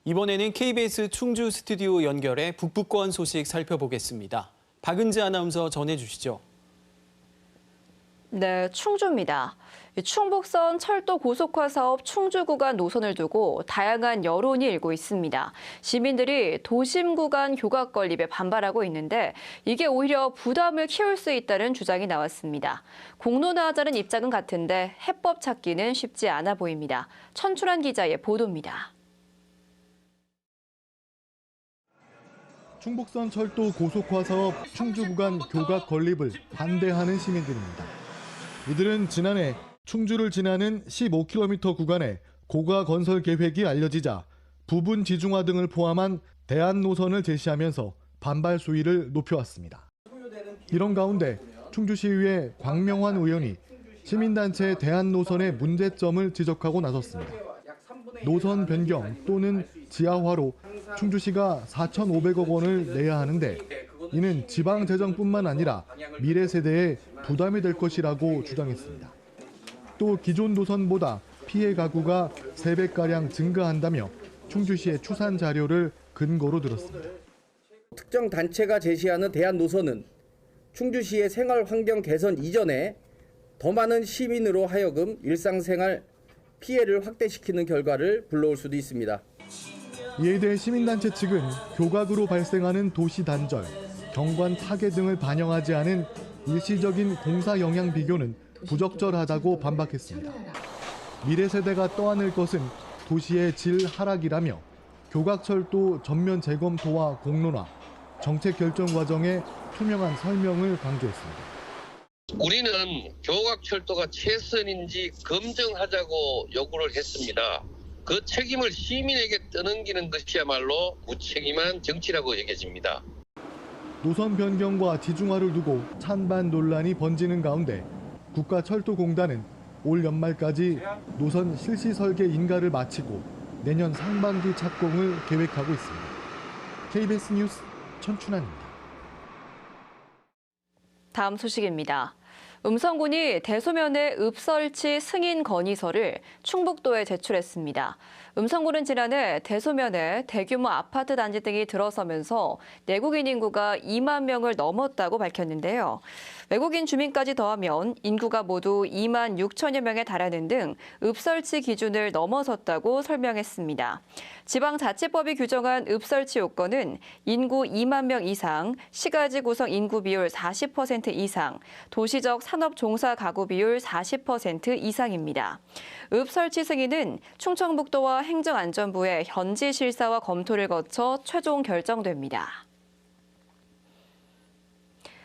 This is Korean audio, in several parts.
이번에는 KBS 충주 스튜디오 연결해 북부권 소식 살펴보겠습니다. 박은지 아나운서 전해주시죠. 네, 충주입니다. 충북선 철도 고속화 사업 충주 구간 노선을 두고 다양한 여론이 일고 있습니다. 시민들이 도심 구간 교각 건립에 반발하고 있는데 이게 오히려 부담을 키울 수 있다는 주장이 나왔습니다. 공론화하자는 입장은 같은데 해법 찾기는 쉽지 않아 보입니다. 천출한 기자의 보도입니다. 충북선 철도 고속화 사업 충주 구간 교각 건립을 반대하는 시민들입니다. 이들은 지난해 충주를 지나는 15km 구간에 고가 건설 계획이 알려지자 부분 지중화 등을 포함한 대안 노선을 제시하면서 반발 수위를 높여왔습니다. 이런 가운데 충주시의회 광명환 의원이 시민단체 대안 노선의 문제점을 지적하고 나섰습니다. 노선 변경 또는 지하화로 충주시가 4,500억 원을 내야 하는데 이는 지방재정뿐만 아니라 미래 세대에 부담이 될 것이라고 주장했습니다. 또 기존 노선보다 피해 가구가 3배가량 증가한다며 충주시의 추산 자료를 근거로 들었습니다. 특정 단체가 제시하는 대안 노선은 충주시의 생활 환경 개선 이전에 더 많은 시민으로 하여금 일상생활 피해를 확대시키는 결과를 불러올 수도 있습니다. 이에 대해 시민단체 측은 교각으로 발생하는 도시 단절, 경관 파괴 등을 반영하지 않은 일시적인 공사 영향 비교는 부적절하다고 반박했습니다. 미래 세대가 떠안을 것은 도시의 질 하락이라며 교각철도 전면 재검토와 공론화, 정책 결정 과정의 투명한 설명을 강조했습니다. 우리는 교각철도가 최선인지 검증하자고 요구를 했습니다. 그 책임을 시민에게 떠넘기는 것이야말로 무책임한 정치라고 여겨집니다. 노선 변경과 지중화를 두고 찬반 논란이 번지는 가운데 국가철도공단은 올 연말까지 노선 실시 설계 인가를 마치고 내년 상반기 착공을 계획하고 있습니다. KBS 뉴스 천춘환입니다. 다음 소식입니다. 음성군이 대소면의 읍설치 승인 건의서를 충북도에 제출했습니다. 음성군은 지난해 대소면에 대규모 아파트 단지 등이 들어서면서 내국인 인구가 2만 명을 넘었다고 밝혔는데요. 외국인 주민까지 더하면 인구가 모두 2만 6천여 명에 달하는 등 읍설치 기준을 넘어섰다고 설명했습니다. 지방자치법이 규정한 읍설치 요건은 인구 2만 명 이상, 시가지 구성 인구 비율 40% 이상, 도시적 산업 종사 가구 비율 40% 이상입니다. 읍설치 승인은 충청북도와 행정안전부의 현지 실사와 검토를 거쳐 최종 결정됩니다.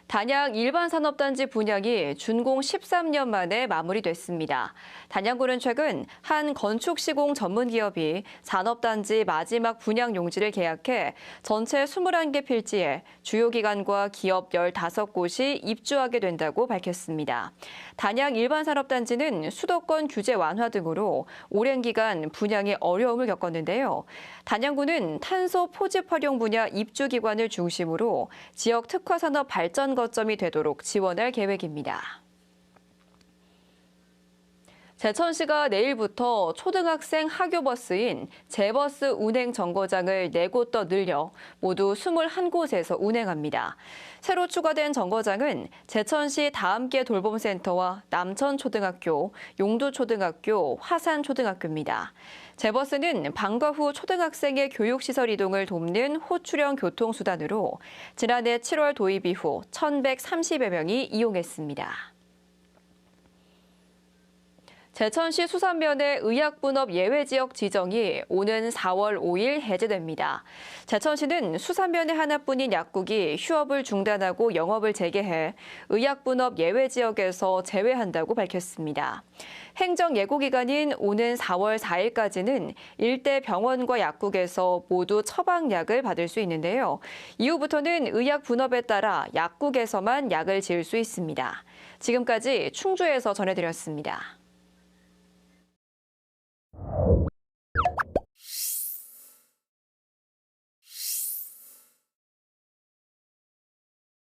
단양 일반산업단지 분양이 준공 13년 만에 마무리됐습니다. 단양구는 최근 한 건축시공 전문기업이 산업단지 마지막 분양 용지를 계약해 전체 21개 필지에 주요 기관과 기업 15곳이 입주하게 된다고 밝혔습니다. 단양 일반산업단지는 수도권 규제 완화 등으로 오랜 기간 분양에 어려움을 겪었는데요. 단양구는 탄소 포집 활용 분야 입주 기관을 중심으로 지역 특화 산업 발전 거점이 되도록 지원할 계획입니다. 제천시가 내일부터 초등학생 학교버스인 제버스 운행 정거장을 4곳 더 늘려 모두 21곳에서 운행합니다. 새로 추가된 정거장은 제천시 다함께 돌봄센터와 남천초등학교, 용두초등학교, 화산초등학교입니다. 제버스는 방과 후 초등학생의 교육시설 이동을 돕는 호출형 교통수단으로 지난해 7월 도입 이후 1,130여 명이 이용했습니다. 제천시 수산면의 의약분업 예외지역 지정이 오는 4월 5일 해제됩니다. 제천시는 수산면의 하나뿐인 약국이 휴업을 중단하고 영업을 재개해 의약분업 예외지역에서 제외한다고 밝혔습니다. 행정예고기간인 오는 4월 4일까지는 일대 병원과 약국에서 모두 처방약을 받을 수 있는데요. 이후부터는 의약분업에 따라 약국에서만 약을 지을 수 있습니다. 지금까지 충주에서 전해드렸습니다.